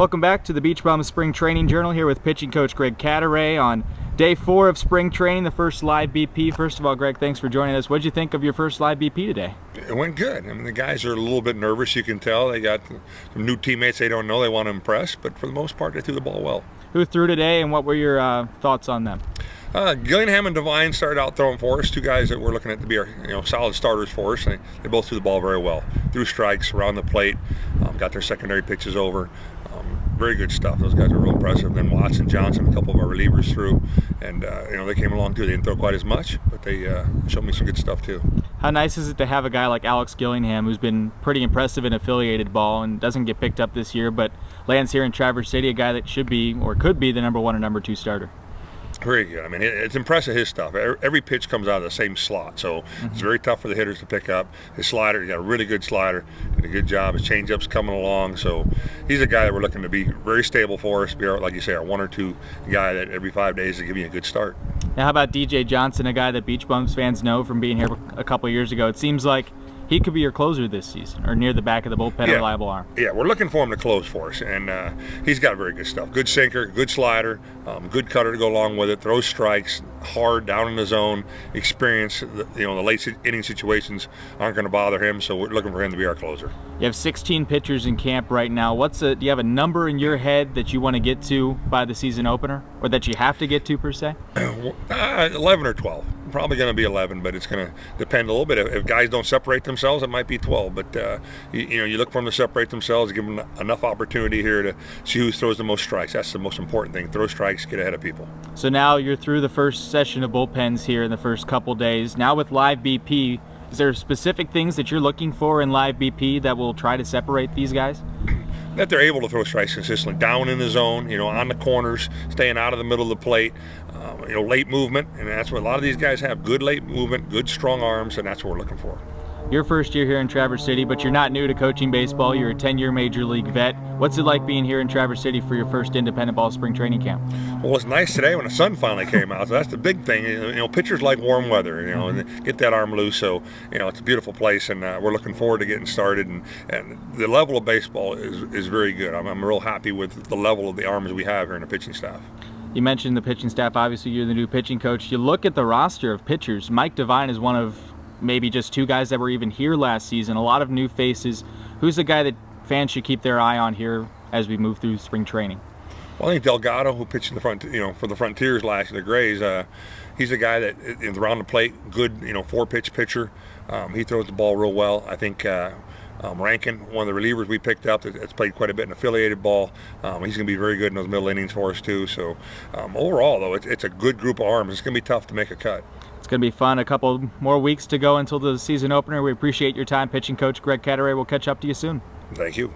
Welcome back to the Beach Bum Spring Training Journal here with pitching coach Greg Cadaret on day 4 of spring training, the first live BP. First of all, Greg, thanks for joining us. What did you think of your first live BP today? It went good. I mean, the guys are a little bit nervous, you can tell. They got some new teammates they don't know, they want to impress, but for the most part, they threw the ball well. Who threw today, and what were your thoughts on them? Gillingham and Devine started out throwing for us, two guys that we're looking at to be our solid starters for us. They both threw the ball very well. Threw strikes around the plate, got their secondary pitches over. Very good stuff. Those guys are real impressive. Then Watson, Johnson, a couple of our relievers threw, and they came along too. They didn't throw quite as much, but they showed me some good stuff too. How nice is it to have a guy like Alex Gillingham, who's been pretty impressive in affiliated ball and doesn't get picked up this year, but lands here in Traverse City, a guy that should be or could be the number 1 or number 2 starter. Very good. I mean, it's impressive, his stuff. Every pitch comes out of the same slot, so it's very tough for the hitters to pick up. His slider, he got a really good slider, did a good job. His changeup's coming along, so he's a guy that we're looking to be very stable for us, be our, like you say, our 1 or 2 guy that every 5 days to give you a good start. Now, how about DJ Johnson, a guy that Beach Bums fans know from being here a couple of years ago? It seems like he could be your closer this season, or near the back of the bullpen, a reliable arm. Yeah, we're looking for him to cose for us, and he's got very good stuff. Good sinker, good slider, good cutter to go along with it, throws strikes, hard, down in the zone, experience. The late inning situations aren't going to bother him, so we're looking for him to be our closer. You have 16 pitchers in camp right now. Do you have a number in your head that you want to get to by the season opener, or that you have to get to per se? 11 or 12. Probably going to be 11, but it's going to depend a little bit. If guys don't separate themselves, it might be 12. But you look for them to separate themselves, give them enough opportunity here to see who throws the most strikes. That's the most important thing. Throw strikes, get ahead of people. So now you're through the first session of bullpens here in the first couple days. Now with live BP, is there specific things that you're looking for in live BP that will try to separate these guys? That they're able to throw strikes consistently, down in the zone, on the corners, staying out of the middle of the plate, late movement, and that's what a lot of these guys have. Good late movement, good strong arms, and that's what we're looking for. Your first year here in Traverse City, but you're not new to coaching baseball. You're a 10-year Major League vet. What's it like being here in Traverse City for your first independent ball spring training camp? Well, it's nice today when the sun finally came out, so that's the big thing. Pitchers like warm weather, and get that arm loose, so, it's a beautiful place, and we're looking forward to getting started, and the level of baseball is very good. I'm real happy with the level of the arms we have here in the pitching staff. You mentioned the pitching staff. Obviously, you're the new pitching coach. You look at the roster of pitchers. Mike Devine is one of maybe just 2 guys that were even here last season. A lot of new faces. Who's the guy that fans should keep their eye on here as we move through spring training? Well, I think Delgado, who pitched in the front, for the Frontiers last year, the Grays, he's a guy that is around the plate, good, 4-pitch pitcher. He throws the ball real well. I think Rankin, one of the relievers we picked up that's played quite a bit in affiliated ball. He's going to be very good in those middle innings for us too. So overall, though, it's a good group of arms. It's going to be tough to make a cut. It's going to be fun. A couple more weeks to go until the season opener. We appreciate your time, pitching coach Greg Cadaret. We'll catch up to you soon. Thank you.